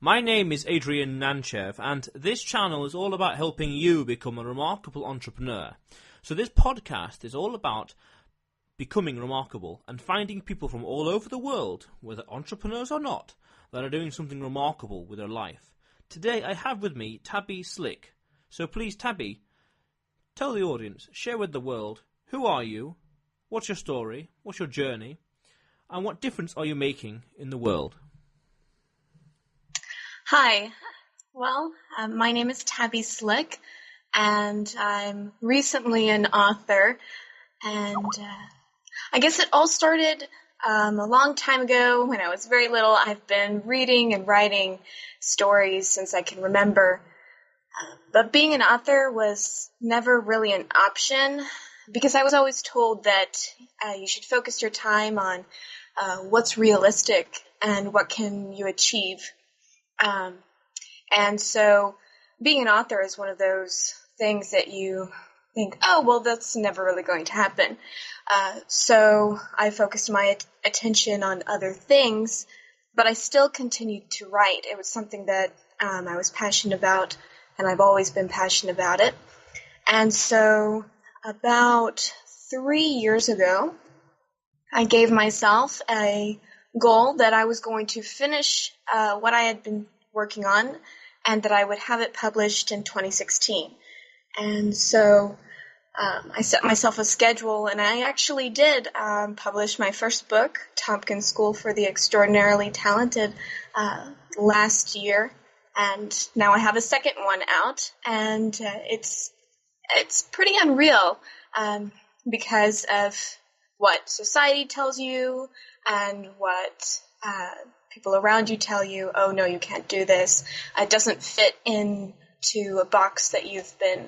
My name is Adrian Nantchev, and this channel is all about helping you become a remarkable entrepreneur. So this podcast is all about becoming remarkable and finding people from all over the world, whether entrepreneurs or not, that are doing something remarkable with their life. Today I have with me Tabi Slick. So please, Tabi, tell the audience, share with the world, who are you, what's your story, what's your journey, and what difference are you making in the world? Hi, well, my name is Tabi Slick, and I'm recently an author, and I guess it all started a long time ago when I was very little. I've been reading and writing stories since I can remember, but being an author was never really an option because I was always told that you should focus your time on what's realistic and what can you achieve. And so being an author is one of those things that you think, oh, well, that's never really going to happen. So I focused my attention on other things, but I still continued to write. It was something that I was passionate about, and I've always been passionate about it. And so about 3 years ago, I gave myself a goal that I was going to finish what I had been working on and that I would have it published in 2016. And so I set myself a schedule, and I actually did publish my first book, Tompkins School for the Extraordinarily Talented, last year. And now I have a second one out, and it's pretty unreal because of what society tells you and what people around you tell you. Oh, no, you can't do this. It doesn't fit into a box that you've been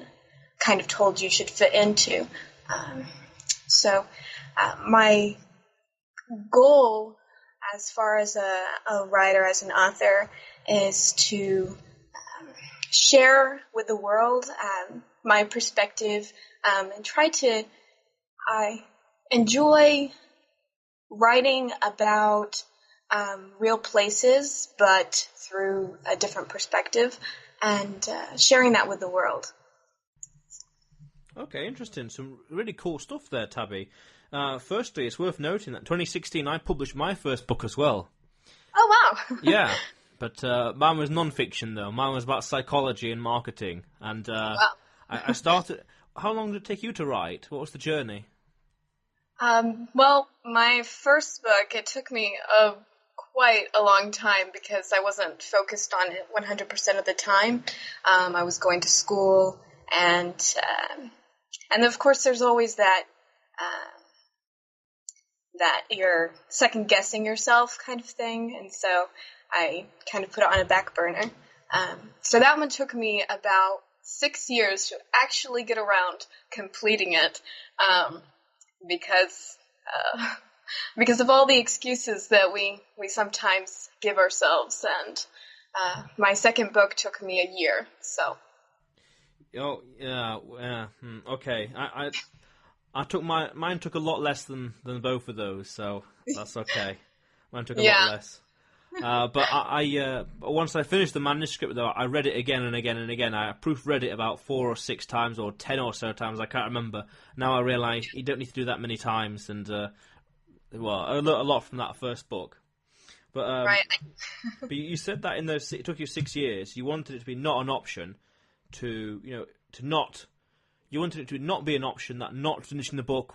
kind of told you should fit into. So my goal as far as a writer, as an author, is to share with the world my perspective and try to enjoy writing about real places, but through a different perspective, and sharing that with the world. Okay, interesting. Some really cool stuff there, Tabi. Firstly, it's worth noting that 2016 I published my first book as well. Oh, wow. Yeah, but mine was non-fiction, though. Mine was about psychology and marketing. And Wow. I started... How long did it take you to write? What was the journey? Well, my first book, it took me quite a long time because I wasn't focused on it 100% of the time. I was going to school, and of course there's always that you're second guessing yourself kind of thing, and so I kind of put it on a back burner. So that one took me about 6 years to actually get around completing it, because of all the excuses that we sometimes give ourselves, and my second book took me a year. So. Oh yeah. Okay. I took mine took a lot less than both of those, so that's okay. Mine took a lot less. But I once I finished the manuscript, though, I read it again and again and again. I proofread it about 4 or 6 times, or 10 or so times. I can't remember. Now I realise you don't need to do that many times, and well, I learned a lot from that first book. But Right. But you said that it took you 6 years. You wanted it to be not an option, you wanted it to not be an option that not finishing the book.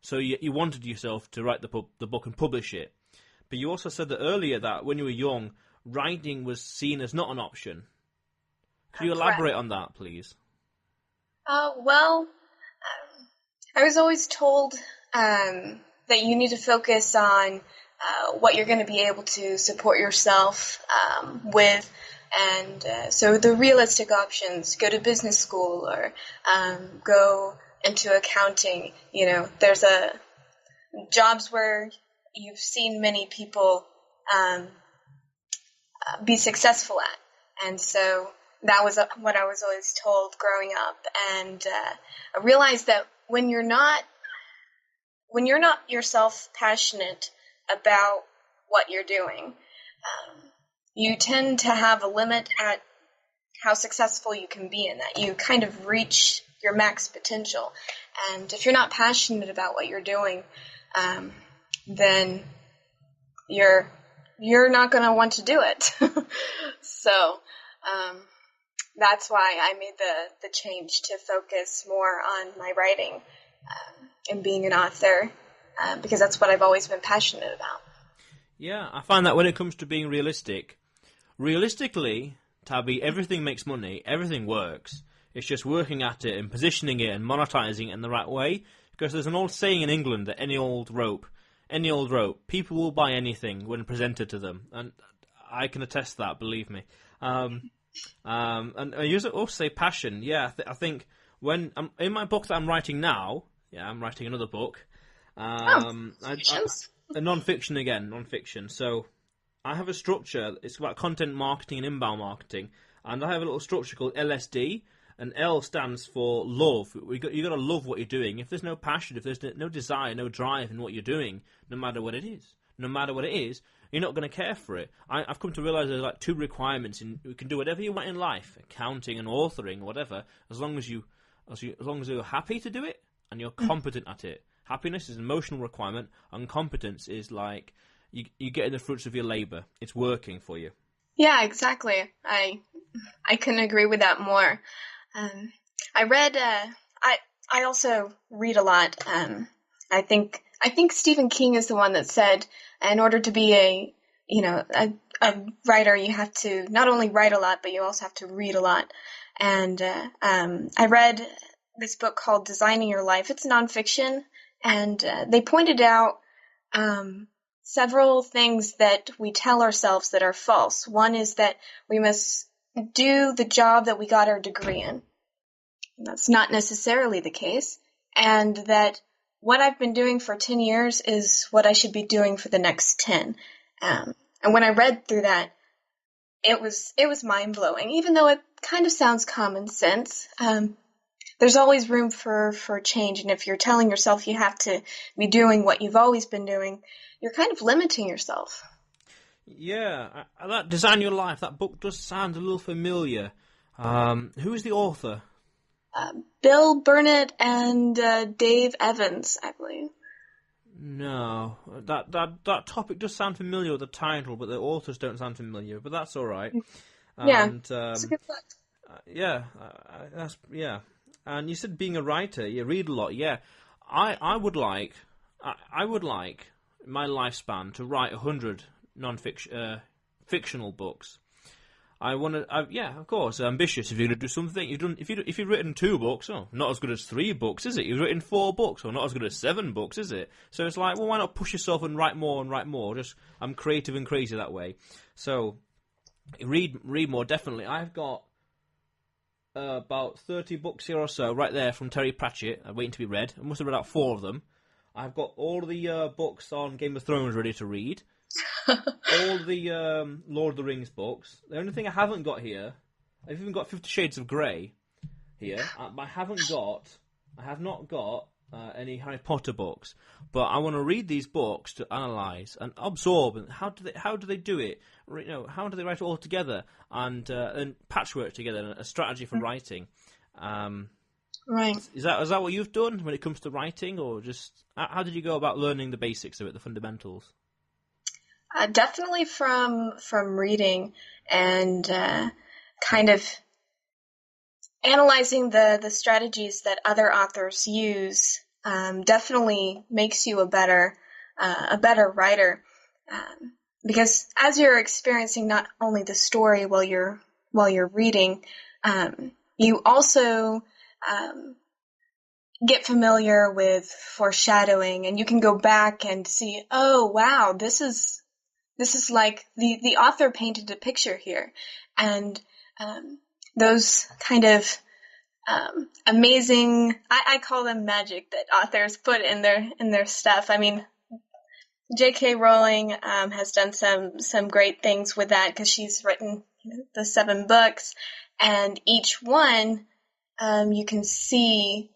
So you wanted yourself to write the book and publish it. But you also said that earlier that when you were young, writing was seen as not an option. Could you elaborate on that, please? Well, I was always told that you need to focus on what you're going to be able to support yourself with. And so the realistic options, go to business school or go into accounting. There's jobs where you've seen many people be successful at. And so that was what I was always told growing up. And I realized that when you're not yourself passionate about what you're doing, you tend to have a limit at how successful you can be in that. You kind of reach your max potential. And if you're not passionate about what you're doing, then you're not going to want to do it. So that's why I made the change to focus more on my writing and being an author, because that's what I've always been passionate about. Yeah, I find that when it comes to being realistically, Tabi, everything makes money, everything works. It's just working at it and positioning it and monetizing it in the right way. Because there's an old saying in England that any old rope, people will buy anything when presented to them. And I can attest to that, believe me. And you also say passion. Yeah, I think when in my book that I'm writing now, I'm writing another book. Non-fiction. So I have a structure. It's about content marketing and inbound marketing, and I have a little structure called LSD. And L stands for love. You got to love what you're doing. If there's no passion, if there's no desire, no drive in what you're doing, no matter what it is, you're not going to care for it. I've come to realize there's like two requirements, and you can do whatever you want in life, accounting and authoring, whatever, as long as you're happy to do it and you're competent at it. Happiness is an emotional requirement, and competence is like you getting the fruits of your labor. It's working for you. Yeah, exactly. I couldn't agree with that more. I read. I also read a lot. I think Stephen King is the one that said, in order to be a writer, you have to not only write a lot, but you also have to read a lot. And I read this book called Designing Your Life. It's nonfiction, and they pointed out several things that we tell ourselves that are false. One is that we must do the job that we got our degree in. That's not necessarily the case. And that what I've been doing for 10 years is what I should be doing for the next 10. And when I read through that, it was mind-blowing. Even though it kind of sounds common sense, there's always room for change. And if you're telling yourself you have to be doing what you've always been doing, you're kind of limiting yourself. Yeah, that Design Your Life, that book does sound a little familiar. Who is the author? Bill Burnett and Dave Evans, I believe. No, that topic does sound familiar with the title, but the authors don't sound familiar. But that's all right. Yeah, and, it's a good book. And you said being a writer, you read a lot. Yeah, I would like my lifespan to write 100 fictional books. Of course, ambitious. If you're going to do something, if you've written 2 books, not as good as 3 books, is it? You've written 4 books, not as good as 7 books, is it? So it's like, well, why not push yourself and write more and write more? Just I'm creative and crazy that way. So read more, definitely. I've got about 30 books here or so right there from Terry Pratchett, waiting to be read. I must have read out 4 of them. I've got all the books on Game of Thrones ready to read. All the Lord of the Rings books. The only thing I haven't got here, I've even got 50 Shades of Grey here. I have not got any Harry Potter books. But I want to read these books to analyse and absorb. And how do they do it? How do they write it all together and patchwork together a strategy for writing? Right. Is that what you've done when it comes to writing, or just how did you go about learning the basics of it, the fundamentals? Definitely from reading and kind of analyzing the strategies that other authors use. Definitely makes you a better writer, because as you're experiencing not only the story while you're reading, you also get familiar with foreshadowing, and you can go back and see, oh wow, this is like the author painted a picture here, and those kind of amazing, I call them magic, that authors put in their stuff. I mean, J.K. Rowling has done some great things with that, because she's written the 7 books, and each one you can see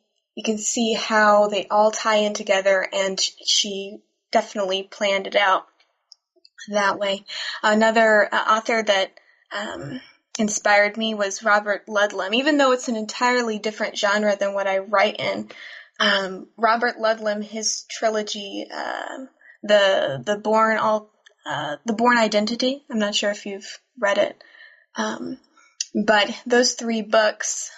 how they all tie in together, and she definitely planned it out. that way. Another author that inspired me was Robert Ludlum, even though it's an entirely different genre than what I write in. Robert Ludlum, his trilogy, the Born Identity. I'm not sure if you've read it, but those 3 books,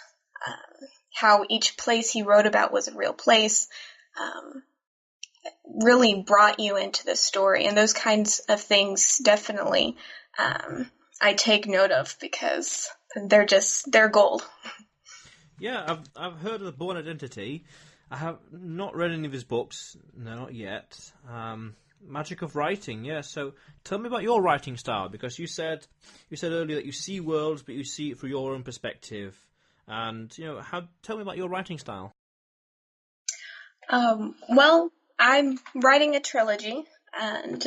how each place he wrote about was a real place, really brought you into the story, and those kinds of things definitely I take note of because they're gold. Yeah, I've heard of the Born Identity. I have not read any of his books, no, not yet. Magic of writing, yeah. So tell me about your writing style, because you said earlier that you see worlds, but you see it through your own perspective. And tell me about your writing style. Well, I'm writing a trilogy, and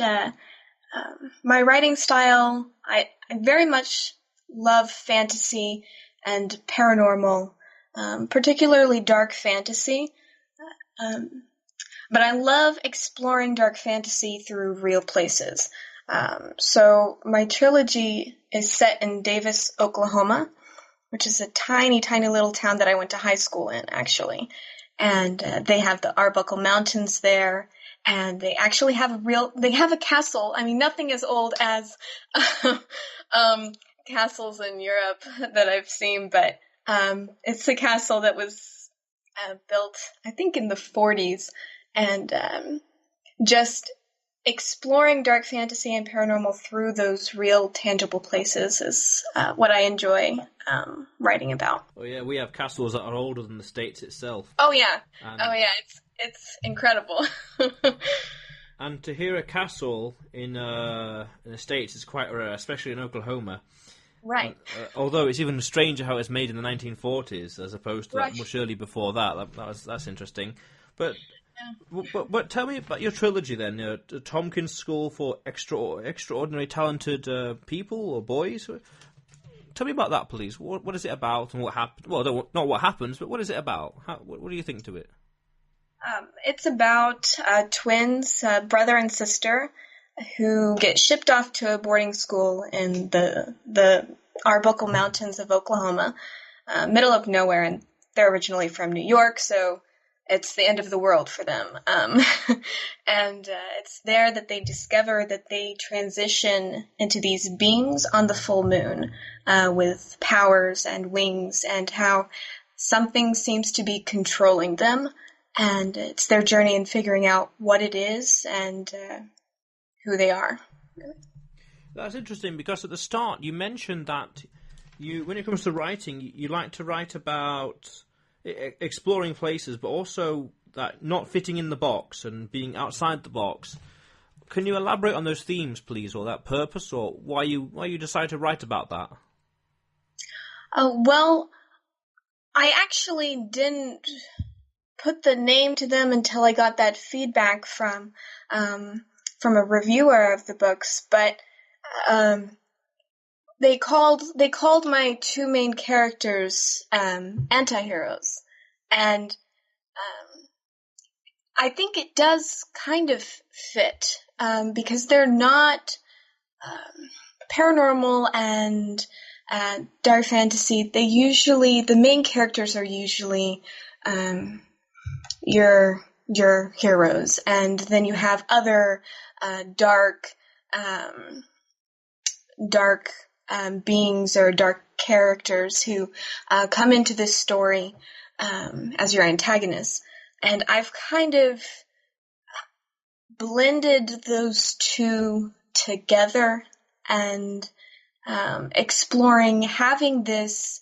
my writing style, I very much love fantasy and paranormal, particularly dark fantasy. But I love exploring dark fantasy through real places. So my trilogy is set in Davis, Oklahoma, which is a tiny, tiny little town that I went to high school in, actually. And they have the Arbuckle Mountains there, and they actually have a castle. I mean, nothing as old as castles in Europe that I've seen, but it's a castle that was built, I think, in the 40s, and just exploring dark fantasy and paranormal through those real, tangible places is what I enjoy writing about. Oh yeah, we have castles that are older than the States itself. Oh yeah, it's incredible. And to hear a castle in the States is quite rare, especially in Oklahoma. Right. Although it's even stranger how it's made in the 1940s as opposed to Right. much early before that. That's interesting. But tell me about your trilogy then. The Tompkins School for Extraordinary Talented People or Boys. Tell me about that, please. What is it about and what happened? Well, not what happens, but what is it about? What do you think to it? It's about twins, brother and sister, who get shipped off to a boarding school in the Arbuckle Mountains of Oklahoma, middle of nowhere, and they're originally from New York, so it's the end of the world for them. And it's there that they discover that they transition into these beings on the full moon with powers and wings, and how something seems to be controlling them. And it's their journey in figuring out what it is and who they are. That's interesting, because at the start you mentioned that when it comes to writing, you like to write about exploring places, but also that not fitting in the box and being outside the box. Can you elaborate on those themes, please, or that purpose, or why you decided to write about that? Well, I actually didn't put the name to them until I got that feedback from a reviewer of the books, but they called my 2 main characters anti-heroes, and I think it does kind of fit because they're not paranormal and dark fantasy. The main characters are usually your heroes, and then you have other dark beings or dark characters who come into this story as your antagonists. And I've kind of blended those 2 together and exploring having this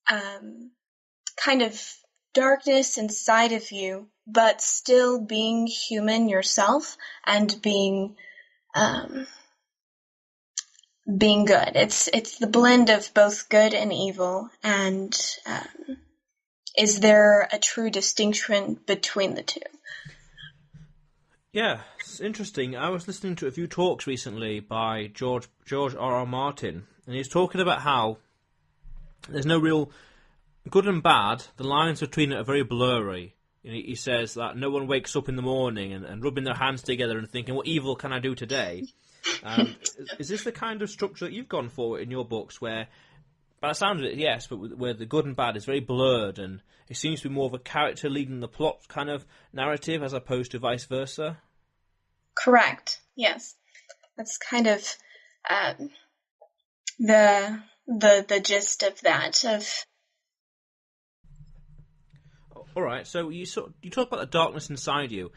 kind of darkness inside of you, but still being human yourself and being good. It's the blend of both good and evil, and is there a true distinction between the 2? Yeah, it's interesting. I was listening to a few talks recently by George R.R. Martin, and he's talking about how there's no real good and bad. The lines between it are very blurry. He says that no one wakes up in the morning and rubbing their hands together and thinking, what evil can I do today? And is this the kind of structure that you've gone for in your books, where, by the sound of it, yes, but where the good and bad is very blurred, and it seems to be more of a character leading the plot kind of narrative as opposed to vice versa? Correct. Yes, that's kind of the gist of that. All right. So you talk about the darkness inside you.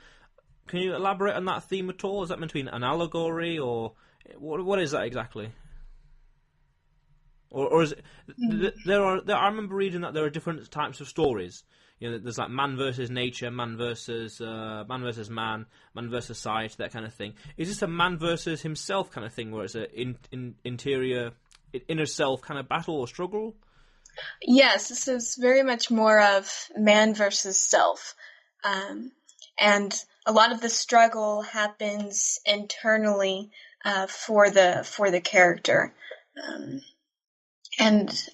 Can you elaborate on that theme at all? Is that meant to be an allegory, or what is that exactly? Or is it, I remember reading that there are different types of stories. You know, there's like man versus nature, man versus man, man versus society, that kind of thing. Is this a man versus himself kind of thing, where it's an inner self kind of battle or struggle? Yes, this is very much more of man versus self, and a lot of the struggle happens internally for the character. And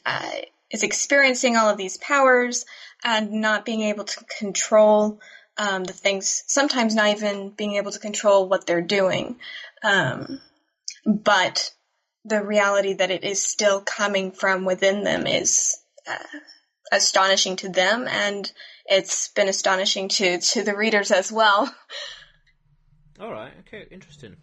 is experiencing all of these powers and not being able to control the things, sometimes not even being able to control what they're doing. But the reality that it is still coming from within them is astonishing to them, and it's been astonishing to the readers as well. All right, okay, interesting.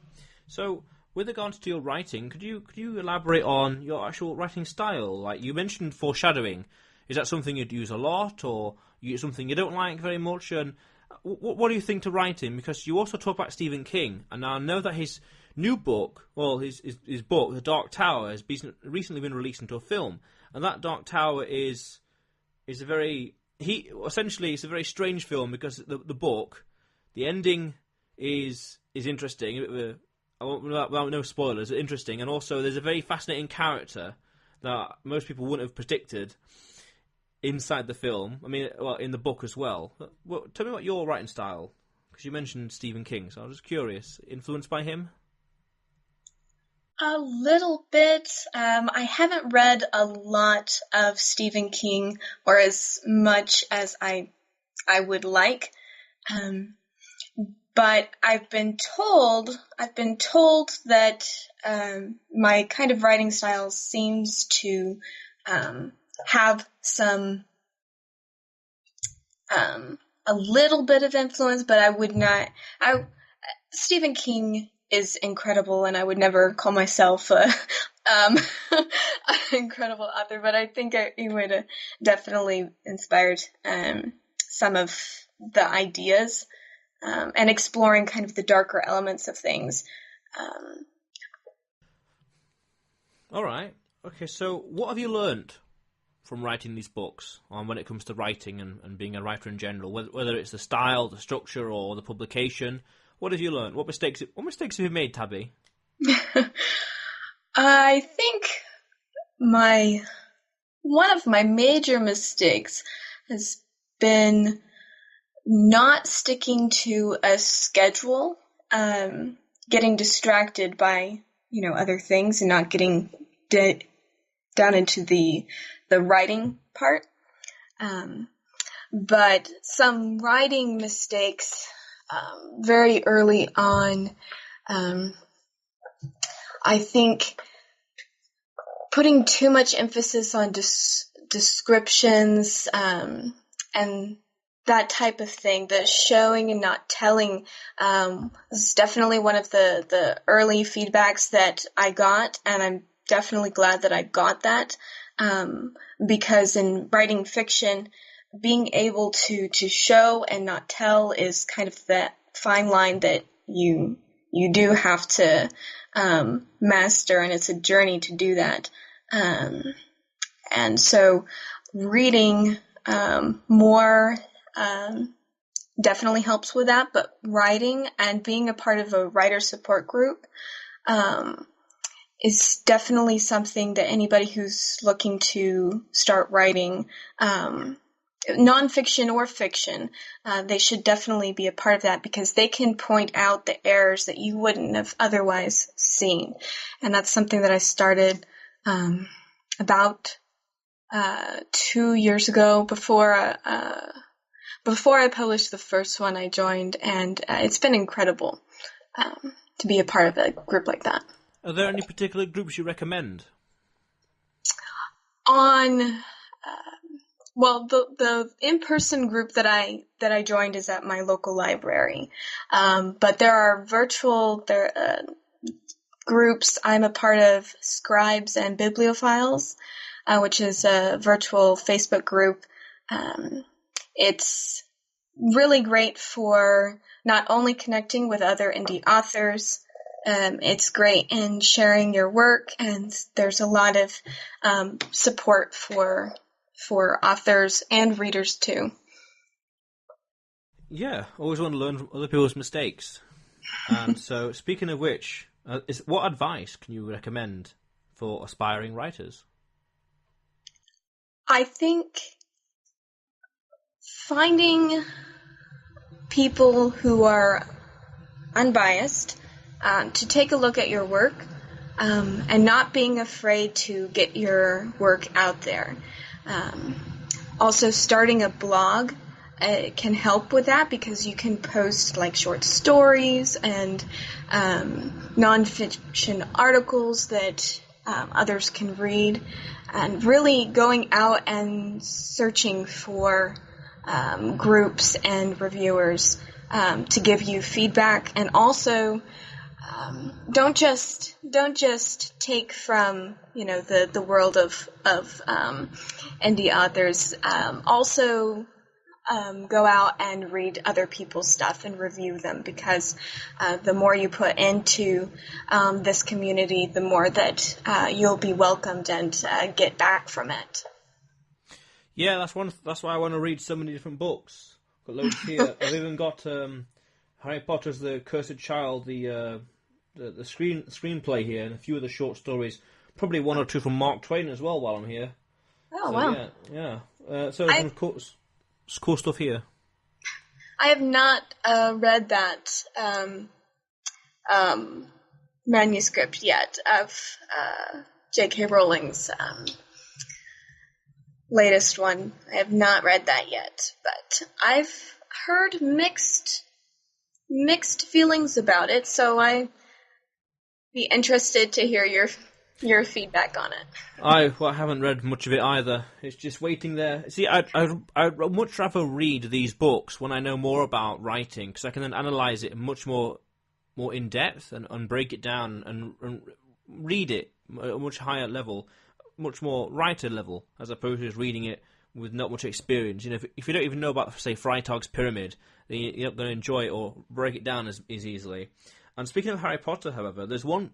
So, with regards to your writing, could you elaborate on your actual writing style? Like, you mentioned foreshadowing. Is that something you'd use a lot, or something you don't like very much? And what do you think to writing? Because you also talk about Stephen King, and I know that his new book, well, his book, The Dark Tower, has recently been released into a film, and that Dark Tower is a very it's a very strange film, because the book, the ending is interesting. Without no spoilers, interesting, and also there's a very fascinating character that most people wouldn't have predicted inside the film. I mean, well, in the book as well. Tell me about your writing style, because you mentioned Stephen King, so I was just curious. Influenced by him? A little bit. I haven't read a lot of Stephen King, or as much as I would like. But I've been told that my kind of writing style seems to have some a little bit of influence, but I would not. Stephen King is incredible, and I would never call myself an incredible author, but I think he would definitely inspired some of the ideas. And exploring kind of the darker elements of things. All right. Okay, so what have you learned from writing these books, when it comes to writing and being a writer in general, whether it's the style, the structure, or the publication? What have you learned? What mistakes have you made, Tabi? I think one of my major mistakes has been not sticking to a schedule, getting distracted by, other things, and not getting down into the writing part. But some writing mistakes very early on, I think putting too much emphasis on descriptions and that type of thing, the showing and not telling, is definitely one of the early feedbacks that I got, and I'm definitely glad that I got that, because in writing fiction, being able to show and not tell is kind of that fine line that you do have to master, and it's a journey to do that. And so reading more definitely helps with that, but writing and being a part of a writer support group is definitely something that anybody who's looking to start writing, nonfiction or fiction, they should definitely be a part of that, because they can point out the errors that you wouldn't have otherwise seen. And that's something that I started about 2 years ago. Before I published the first one, I joined, and it's been incredible. be a part of a group like that. Are there any particular groups you recommend? Well, the in-person group that I joined is at my local library, but there are virtual groups. I'm a part of Scribes and Bibliophiles, which is a virtual Facebook group. It's really great for not only connecting with other indie authors. It's great in sharing your work, and there's a lot of support for authors and readers too. Yeah, always want to learn from other people's mistakes. And so, speaking of which, what advice can you recommend for aspiring writers? I think finding people who are unbiased to take a look at your work and not being afraid to get your work out there. Also, starting a blog can help with that because you can post like short stories and nonfiction articles that others can read, and really going out and searching for groups and reviewers to give you feedback, and also don't just take from the world of indie authors. Also go out and read other people's stuff and review them, because the more you put into this community, the more that you'll be welcomed and get back from it. Yeah, that's why I want to read so many different books. Got loads here. I've even got Harry Potter's The Cursed Child, the screenplay here, and a few of the short stories. Probably one or two from Mark Twain as well while I'm here. Oh, so, wow. Yeah. So some cool stuff here. I have not read that manuscript yet of J.K. Rowling's latest one. I have not read that yet, but I've heard mixed feelings about it, so I'd be interested to hear your feedback on it. I haven't read much of it either. It's just waiting there. See, I'd much rather read these books when I know more about writing, because I can then analyse it much more in depth and break it down and read it at a much higher level, much more writer level, as opposed to just reading it with not much experience. If you don't even know about, say, Freytag's Pyramid, then you're not going to enjoy it or break it down as easily. And speaking of Harry Potter, however, there's one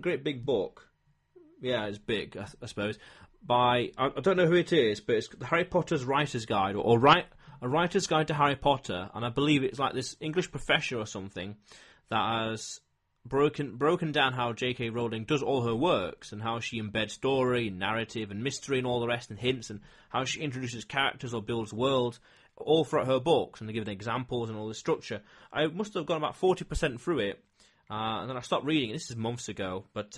great big book. Yeah, it's big, I suppose. I don't know who it is, but it's Harry Potter's Writer's Guide, or a Writer's Guide to Harry Potter, and I believe it's like this English professor or something that has broken down how J.K. Rowling does all her works, and how she embeds story, narrative, and mystery, and all the rest, and hints, and how she introduces characters or builds worlds, all throughout her books, and they're given examples and all the structure. I must have gone about 40% through it, and then I stopped reading it. This is months ago, but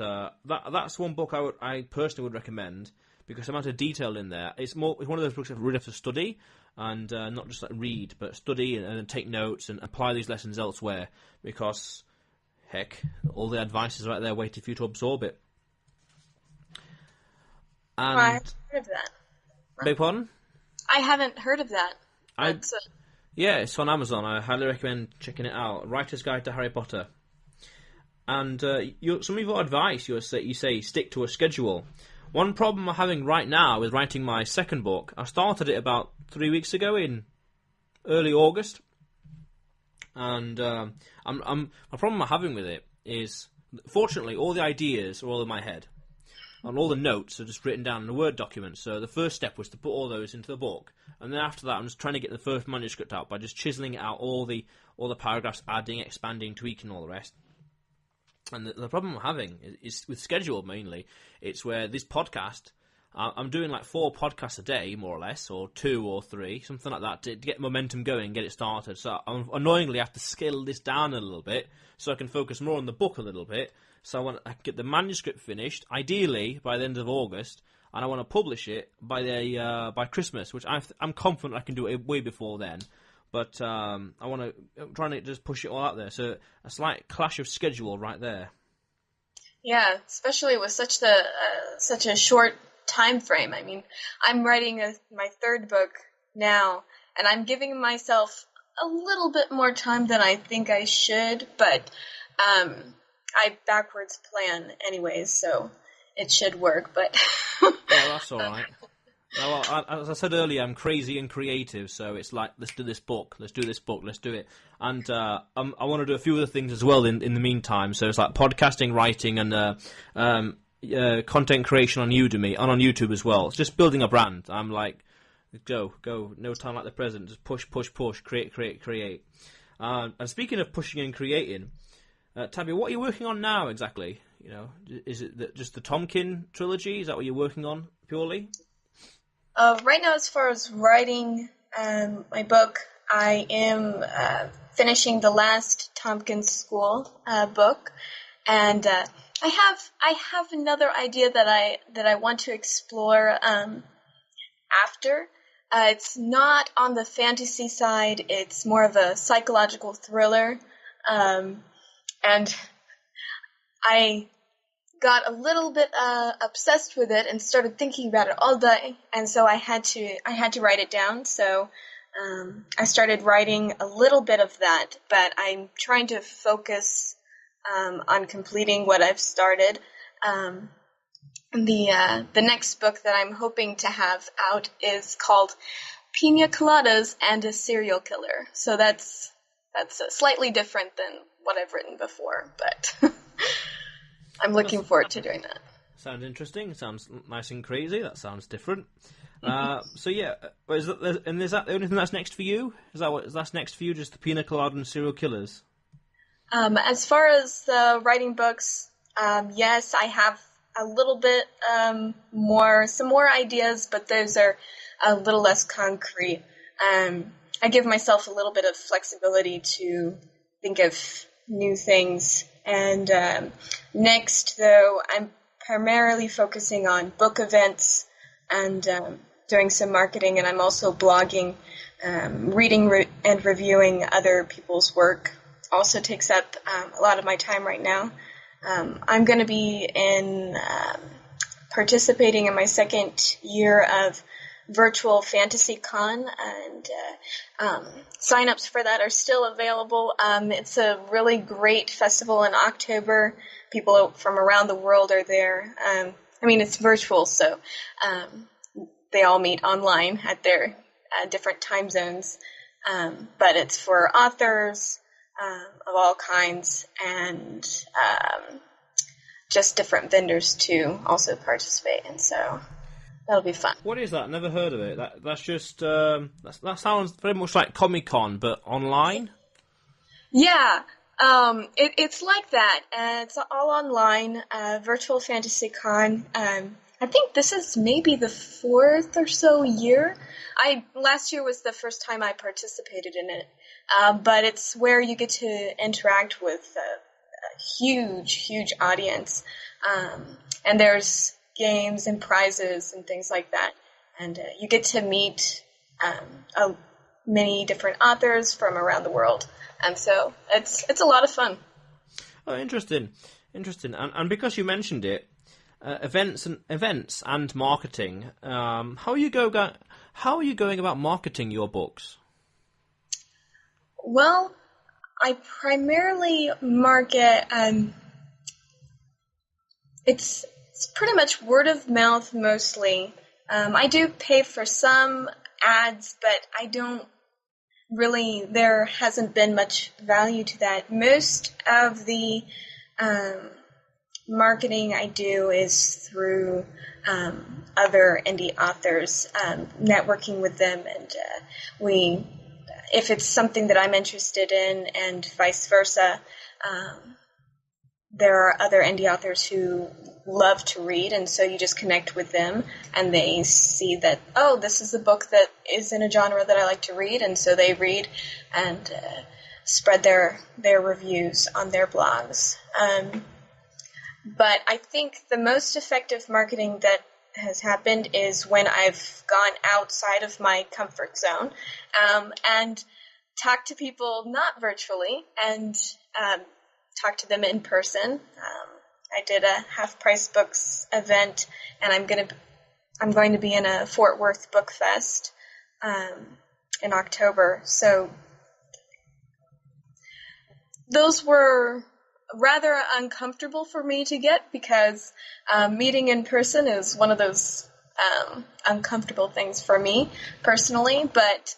that's one book I personally would recommend, because the amount of detail in there. It's one of those books that really have to study, and not just like read, but study and take notes and apply these lessons elsewhere, because heck, all the advice is right there waiting for you to absorb it. And I haven't heard of that. Beg pardon? I haven't heard of that. Yeah, it's on Amazon. I highly recommend checking it out. Writer's Guide to Harry Potter. And some of your advice, you say stick to a schedule. One problem I'm having right now with writing my second book, I started it about 3 weeks ago in early August. And my problem I'm having with it is, fortunately, all the ideas are all in my head. And all the notes are just written down in a Word document. So the first step was to put all those into the book. And then after that, I'm just trying to get the first manuscript out by just chiseling out all the paragraphs, adding, expanding, tweaking, all the rest. And the problem I'm having is with schedule mainly. It's where this podcast, I'm doing like 4 podcasts a day, more or less, or 2 or 3, something like that, to get momentum going, get it started. So I annoyingly have to scale this down a little bit so I can focus more on the book a little bit. So I want to get the manuscript finished, ideally by the end of August, and I want to publish it by Christmas, which I'm confident I can do it way before then. But I'm trying to just push it all out there. So a slight clash of schedule right there. Yeah, especially with such a short time frame. I mean, I'm writing my third book now, and I'm giving myself a little bit more time than I think I should, but I backwards plan anyways, so it should work. But yeah, that's all right. Now, as I said earlier, I'm crazy and creative, so it's like, let's do this book, let's do it. And I want to do a few other things as well in the meantime, so it's like podcasting, writing, and content creation on Udemy, and on YouTube as well. It's just building a brand. I'm like, go, no time like the present, just push, create. And speaking of pushing and creating, Tabi, what are you working on now exactly? You know, is it just the Tomkin trilogy? Is that what you're working on purely? Right now, as far as writing my book, I am finishing the last Tompkins School book, and I have another idea that I want to explore after. It's not on the fantasy side; it's more of a psychological thriller, and I got a little bit obsessed with it and started thinking about it all day, and so I had to write it down. So I started writing a little bit of that, but I'm trying to focus on completing what I've started. The next book that I'm hoping to have out is called Pina Coladas and a Serial Killer. So that's slightly different than what I've written before, but I'm looking forward to doing that. Sounds interesting. Sounds nice and crazy. That sounds different. So yeah, is that the only thing that's next for you? That's next for you? Just the Pina Colada and Serial Killers? As far as writing books, yes, I have a little bit some more ideas, but those are a little less concrete. I give myself a little bit of flexibility to think of new things. And next, though, I'm primarily focusing on book events and doing some marketing, and I'm also blogging. Reading and reviewing other people's work also takes up a lot of my time right now. I'm going to be participating in my second year of virtual Fantasy Con, and sign-ups for that are still available. It's a really great festival in October. People from around the world are there. It's virtual, so they all meet online at their different time zones. But it's for authors of all kinds, and just different vendors to also participate, and so that'll be fun. What is that? Never heard of it. That's just that sounds very much like Comic-Con, but online. Yeah, it's like that. It's all online. Virtual Fantasy Con. I think this is maybe the fourth or so year. Last year was the first time I participated in it, but it's where you get to interact with a huge audience, and there's games and prizes and things like that, and you get to meet many different authors from around the world, and so it's a lot of fun. Oh, interesting, and because you mentioned it. Events and marketing. How are you going about marketing your books? Well, I primarily market. It's pretty much word of mouth mostly. I do pay for some ads, but I don't really. There hasn't been much value to that. Most of the marketing I do is through other indie authors, networking with them, and if it's something that I'm interested in, and vice versa, there are other indie authors who love to read, and so you just connect with them, and they see that, oh, this is a book that is in a genre that I like to read, and so they read and spread their reviews on their blogs. But I think the most effective marketing that has happened is when I've gone outside of my comfort zone and talk to people not virtually and talk to them in person. I did a Half Price Books event, and I'm going to be in a Fort Worth Book Fest in October. So those were rather uncomfortable for me to get, because meeting in person is one of those uncomfortable things for me personally. But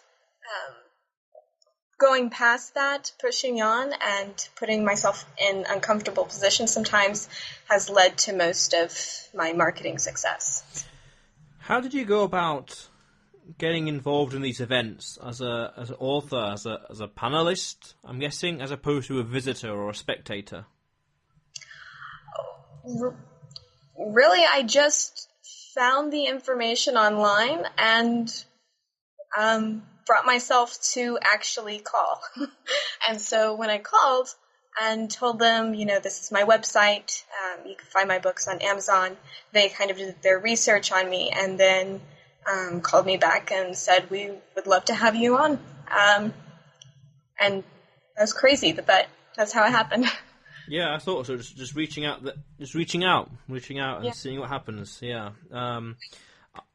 going past that, pushing on, and putting myself in uncomfortable positions sometimes has led to most of my marketing success. How did you go about getting involved in these events as an author, as a panelist, I'm guessing, as opposed to a visitor or a spectator? Really, I just found the information online and brought myself to actually call. And so when I called and told them, this is my website, you can find my books on Amazon, they kind of did their research on me and then called me back and said, we would love to have you on. And that was crazy, but that's how it happened. Yeah, I thought so. Just reaching out and Yeah. seeing what happens. Yeah.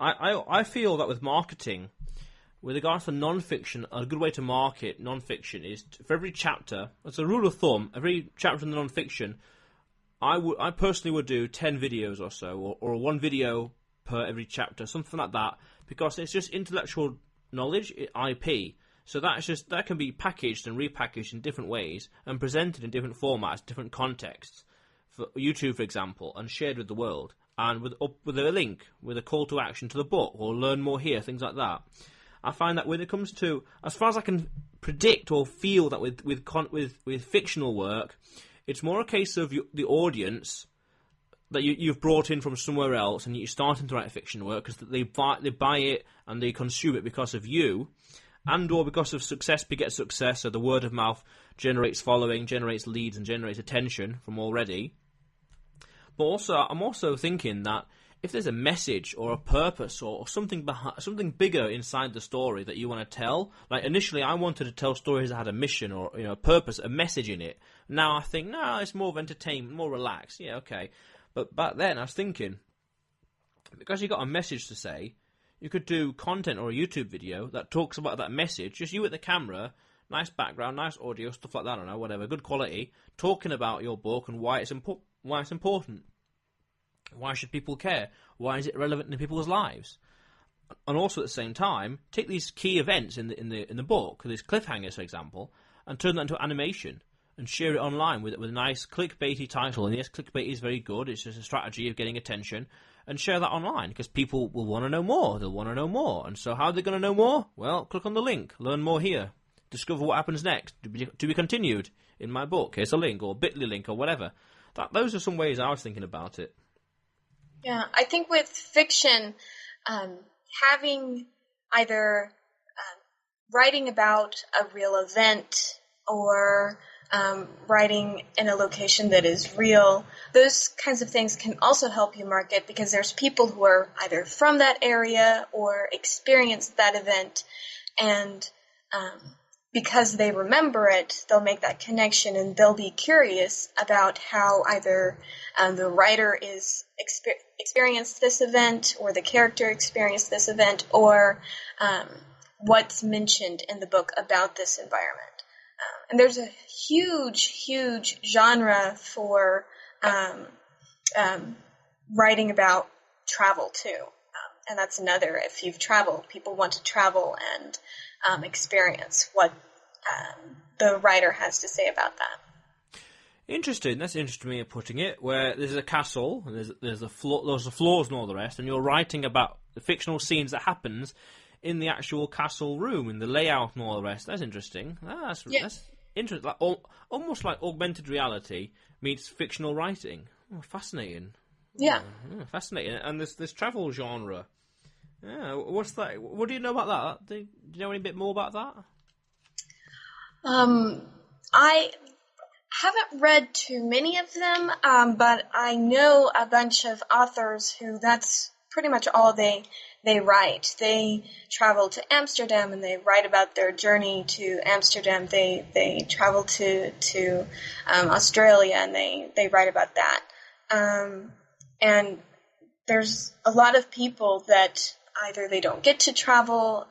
I feel that with marketing, with regards to non-fiction, a good way to market non-fiction is for every chapter, as a rule of thumb, every chapter in the non-fiction, I personally would do 10 videos or so, or one video per every chapter, something like that, because it's just intellectual knowledge, IP. So that can be packaged and repackaged in different ways and presented in different formats, different contexts. For YouTube, for example, and shared with the world, and with a link, with a call to action to the book, or learn more here, things like that. I find that when it comes to, as far as I can predict or feel that with fictional work, it's more a case of the audience that you've brought in from somewhere else, and you're starting to write fiction work because they buy it and they consume it because of you, and or because of success begets success, so the word of mouth generates following, generates leads, and generates attention from already. But also, I'm also thinking that if there's a message or a purpose or something bigger inside the story that you want to tell, like initially I wanted to tell stories that had a mission or a purpose, a message in it. Now I think, no, it's more of entertainment, more relaxed. Yeah, okay. But back then I was thinking, because you got a message to say, you could do content or a YouTube video that talks about that message, just you at the camera, nice background, nice audio, stuff like that, I don't know, whatever, good quality, talking about your book and why it's important. Why should people care? Why is it relevant in people's lives? And also at the same time, take these key events in the book, these cliffhangers, for example, and turn that into animation and share it online with a nice clickbaity title. And yes, clickbait is very good. It's just a strategy of getting attention, and share that online because people will want to know more. They'll want to know more. And so how are they going to know more? Well, click on the link. Learn more here. Discover what happens next. To be continued in my book. Here's a link, or Bitly link, or whatever. Those are some ways I was thinking about it. Yeah, I think with fiction, having either writing about a real event or writing in a location that is real, those kinds of things can also help you market, because there's people who are either from that area or experienced that event, and because they remember it, they'll make that connection and they'll be curious about how either the writer is experienced this event, or the character experienced this event, or what's mentioned in the book about this environment. And there's a huge genre for writing about travel too. And that's another, if you've traveled, people want to travel and experience what the writer has to say about that. Interesting. That's an interesting way of putting it. Where there's a castle, and there's the floors and all the rest, and you're writing about the fictional scenes that happens in the actual castle room, in the layout and all the rest. That's interesting. That's interesting. Almost like augmented reality meets fictional writing. Oh, fascinating. Yeah. Oh, fascinating. And this travel genre. Yeah. What's that? What do you know about that? Do you know any bit more about that? I haven't read too many of them, but I know a bunch of authors who that's pretty much all they write. They travel to Amsterdam and they write about their journey to Amsterdam. They travel to Australia and they write about that. And there's a lot of people that either they don't get to travel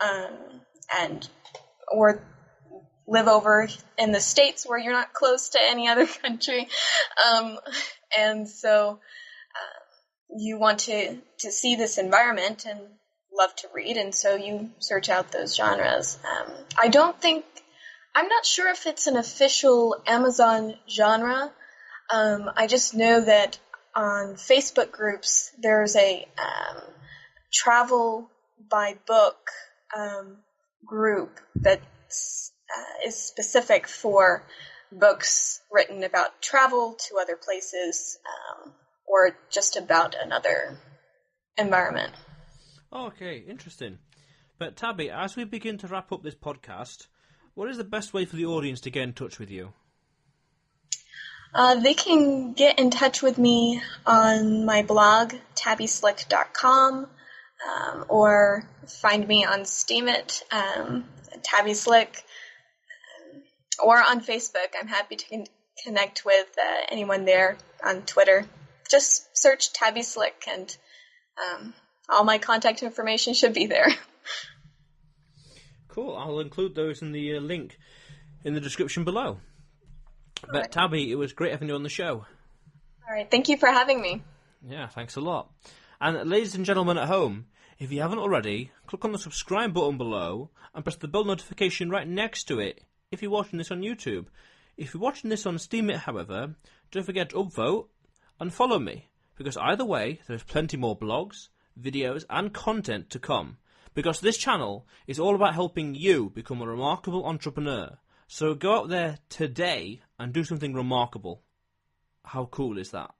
or live over in the States where you're not close to any other country. And so you want to see this environment and love to read, and so you search out those genres. I'm not sure if it's an official Amazon genre. I just know that on Facebook groups there's a travel by book group that is specific for books written about travel to other places, or just about another environment. Okay, interesting. But Tabi, as we begin to wrap up this podcast, what is the best way for the audience to get in touch with you? They can get in touch with me on my blog, tabislick.com, or find me on Steemit, Tabi Slick, or on Facebook. I'm happy to connect with anyone there on Twitter. Just search Tabi Slick, and all my contact information should be there. Cool. I'll include those in the link in the description below. But right. Tabi, it was great having you on the show. All right. Thank you for having me. Yeah, thanks a lot. And ladies and gentlemen at home, if you haven't already, click on the subscribe button below and press the bell notification right next to it if you're watching this on YouTube. If you're watching this on Steemit, however, don't forget to upvote and follow me, because either way, there's plenty more blogs, videos, and content to come, because this channel is all about helping you become a remarkable entrepreneur. So go out there today and do something remarkable. How cool is that?